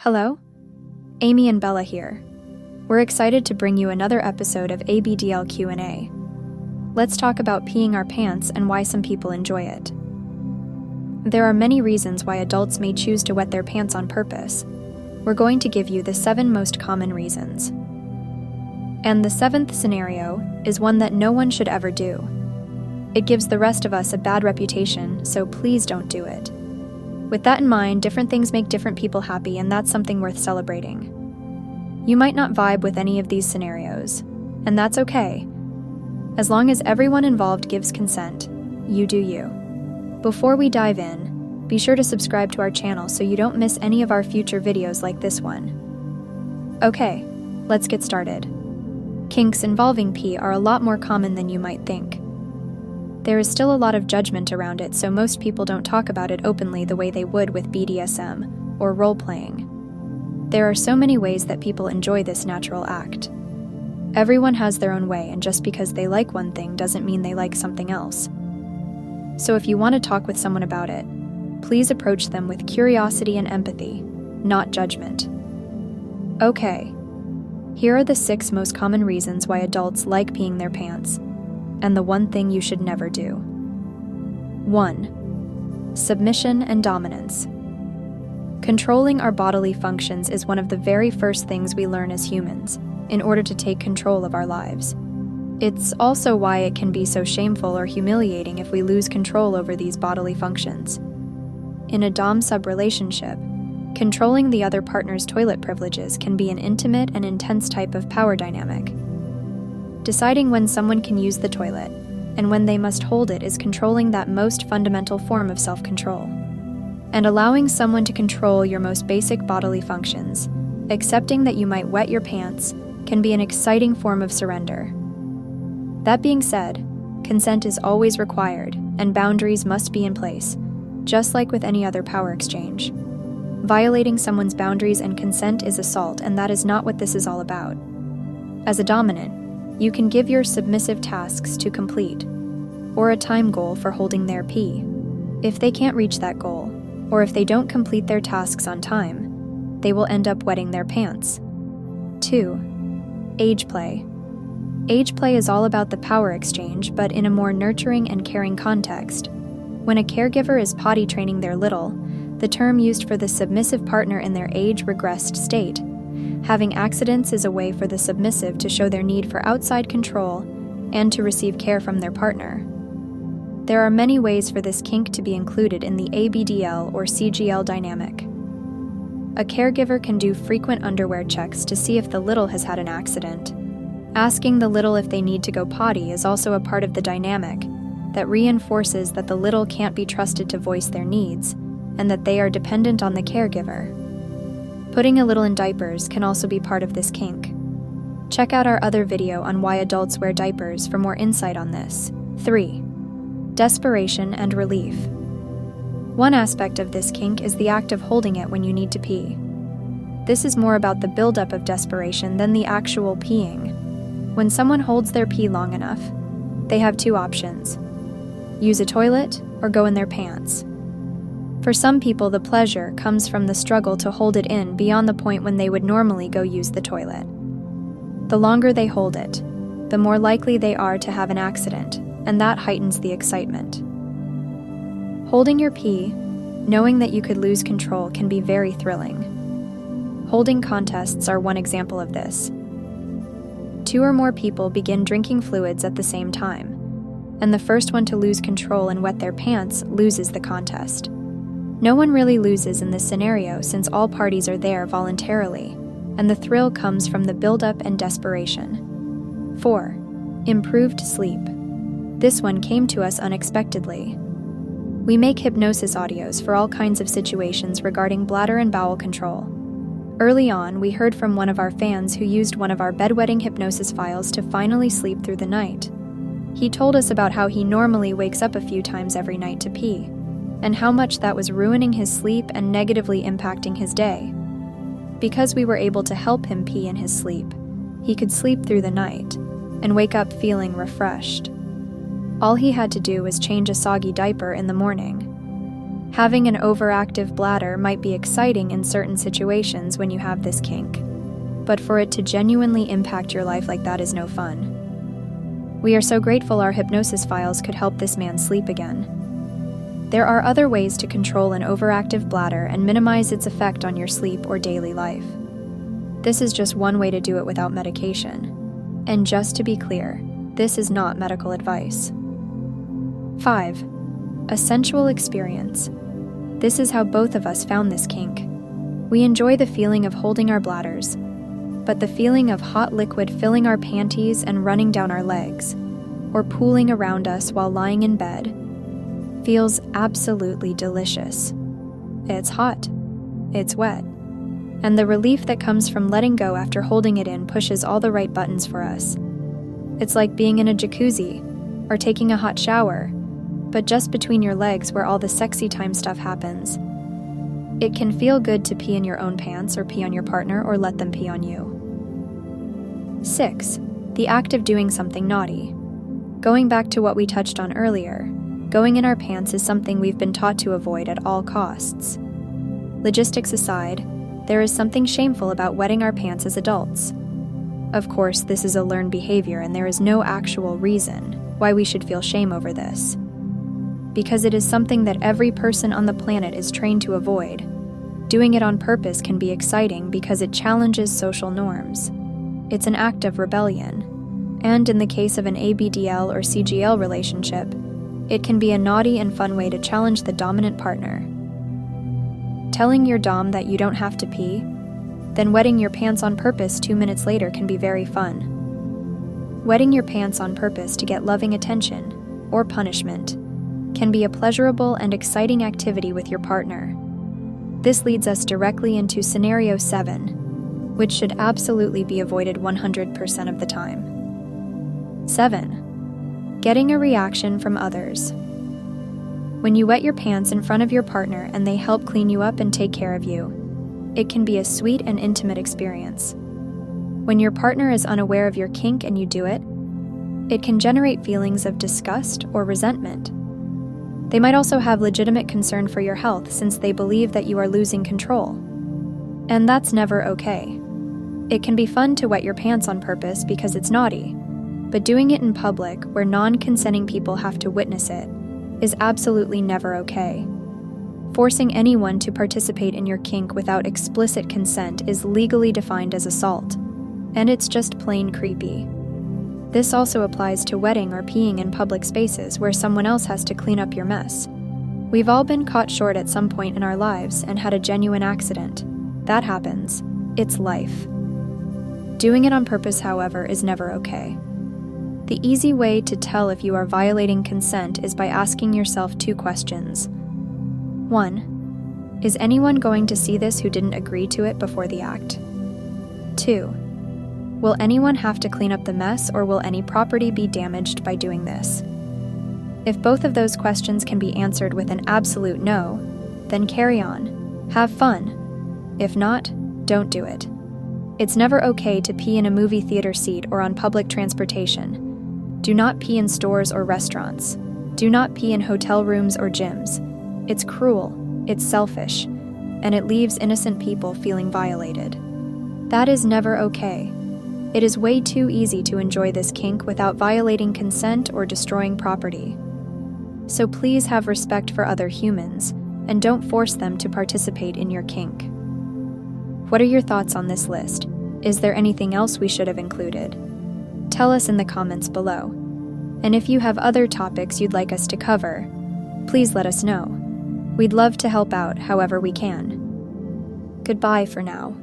Hello? Amy and Bella here. We're excited to bring you another episode of ABDL Q&A. Let's talk about peeing our pants and why some people enjoy it. There are many reasons why adults may choose to wet their pants on purpose. We're going to give you the 7 most common reasons. And the 7th scenario is one that no one should ever do. It gives the rest of us a bad reputation, so please don't do it. With that in mind, different things make different people happy, and that's something worth celebrating. You might not vibe with any of these scenarios, and that's okay. As long as everyone involved gives consent, you do you. Before we dive in, be sure to subscribe to our channel so you don't miss any of our future videos like this one. Okay, let's get started. Kinks involving pee are a lot more common than you might think. There is still a lot of judgment around it, so most people don't talk about it openly the way they would with BDSM or role-playing. There are so many ways that people enjoy this natural act. Everyone has their own way, and just because they like one thing doesn't mean they like something else. So if you want to talk with someone about it, please approach them with curiosity and empathy, not judgment. Okay, here are the 6 most common reasons why adults like peeing their pants, and the one thing you should never do. 1. Submission and dominance. Controlling our bodily functions is one of the very first things we learn as humans, in order to take control of our lives. It's also why it can be so shameful or humiliating if we lose control over these bodily functions. In a dom-sub relationship, controlling the other partner's toilet privileges can be an intimate and intense type of power dynamic. Deciding when someone can use the toilet and when they must hold it is controlling that most fundamental form of self-control. And allowing someone to control your most basic bodily functions, accepting that you might wet your pants, can be an exciting form of surrender. That being said, consent is always required, and boundaries must be in place, just like with any other power exchange. Violating someone's boundaries and consent is assault, and that is not what this is all about. As a dominant, you can give your submissive tasks to complete, or a time goal for holding their pee. If they can't reach that goal, or if they don't complete their tasks on time, they will end up wetting their pants. 2. Age play. Age play is all about the power exchange, but in a more nurturing and caring context. When a caregiver is potty training their little, the term used for the submissive partner in their age-regressed state, having accidents is a way for the submissive to show their need for outside control and to receive care from their partner. There are many ways for this kink to be included in the ABDL or CGL dynamic. A caregiver can do frequent underwear checks to see if the little has had an accident. Asking the little if they need to go potty is also a part of the dynamic that reinforces that the little can't be trusted to voice their needs and that they are dependent on the caregiver. Putting a little in diapers can also be part of this kink. Check out our other video on why adults wear diapers for more insight on this. 3. Desperation and relief. One aspect of this kink is the act of holding it when you need to pee. This is more about the buildup of desperation than the actual peeing. When someone holds their pee long enough, they have 2 options: use a toilet or go in their pants. For some people, the pleasure comes from the struggle to hold it in beyond the point when they would normally go use the toilet. The longer they hold it, the more likely they are to have an accident, and that heightens the excitement. Holding your pee, knowing that you could lose control, can be very thrilling. Holding contests are one example of this. 2 or more people begin drinking fluids at the same time, and the first one to lose control and wet their pants loses the contest. No one really loses in this scenario since all parties are there voluntarily, and the thrill comes from the buildup and desperation. 4. Improved sleep. This one came to us unexpectedly. We make hypnosis audios for all kinds of situations regarding bladder and bowel control. Early on, we heard from one of our fans who used one of our bedwetting hypnosis files to finally sleep through the night. He told us about how he normally wakes up a few times every night to pee, and how much that was ruining his sleep and negatively impacting his day. Because we were able to help him pee in his sleep, he could sleep through the night and wake up feeling refreshed. All he had to do was change a soggy diaper in the morning. Having an overactive bladder might be exciting in certain situations when you have this kink, but for it to genuinely impact your life like that is no fun. We are so grateful our hypnosis files could help this man sleep again. There are other ways to control an overactive bladder and minimize its effect on your sleep or daily life. This is just one way to do it without medication. And just to be clear, this is not medical advice. 5. A sensual experience. This is how both of us found this kink. We enjoy the feeling of holding our bladders, but the feeling of hot liquid filling our panties and running down our legs, or pooling around us while lying in bed, feels absolutely delicious. It's hot, it's wet, and the relief that comes from letting go after holding it in pushes all the right buttons for us. It's like being in a jacuzzi or taking a hot shower, but just between your legs where all the sexy time stuff happens. It can feel good to pee in your own pants or pee on your partner or let them pee on you. 6. The act of doing something naughty. Going back to what we touched on earlier, going in our pants is something we've been taught to avoid at all costs. Logistics aside, there is something shameful about wetting our pants as adults. Of course, this is a learned behavior and there is no actual reason why we should feel shame over this. Because it is something that every person on the planet is trained to avoid. Doing it on purpose can be exciting because it challenges social norms. It's an act of rebellion. And in the case of an ABDL or CGL relationship, it can be a naughty and fun way to challenge the dominant partner. Telling your dom that you don't have to pee, then wetting your pants on purpose 2 minutes later can be very fun. Wetting your pants on purpose to get loving attention, or punishment, can be a pleasurable and exciting activity with your partner. This leads us directly into scenario 7, which should absolutely be avoided 100% of the time. 7. Getting a reaction from others. When you wet your pants in front of your partner and they help clean you up and take care of you, it can be a sweet and intimate experience. When your partner is unaware of your kink and you do it, it can generate feelings of disgust or resentment. They might also have legitimate concern for your health since they believe that you are losing control. And that's never okay. It can be fun to wet your pants on purpose because it's naughty, but doing it in public where non-consenting people have to witness it is absolutely never okay. Forcing anyone to participate in your kink without explicit consent is legally defined as assault, and it's just plain creepy. This also applies to wetting or peeing in public spaces where someone else has to clean up your mess. We've all been caught short at some point in our lives and had a genuine accident. That happens. It's life. Doing it on purpose, however, is never okay. The easy way to tell if you are violating consent is by asking yourself 2 questions. 1. Is anyone going to see this who didn't agree to it before the act? 2. Will anyone have to clean up the mess or will any property be damaged by doing this? If both of those questions can be answered with an absolute no, then carry on. Have fun. If not, don't do it. It's never okay to pee in a movie theater seat or on public transportation. Do not pee in stores or restaurants. Do not pee in hotel rooms or gyms. It's cruel, it's selfish, and it leaves innocent people feeling violated. That is never okay. It is way too easy to enjoy this kink without violating consent or destroying property. So please have respect for other humans, and don't force them to participate in your kink. What are your thoughts on this list? Is there anything else we should have included? Tell us in the comments below. And if you have other topics you'd like us to cover, please let us know. We'd love to help out however we can. Goodbye for now.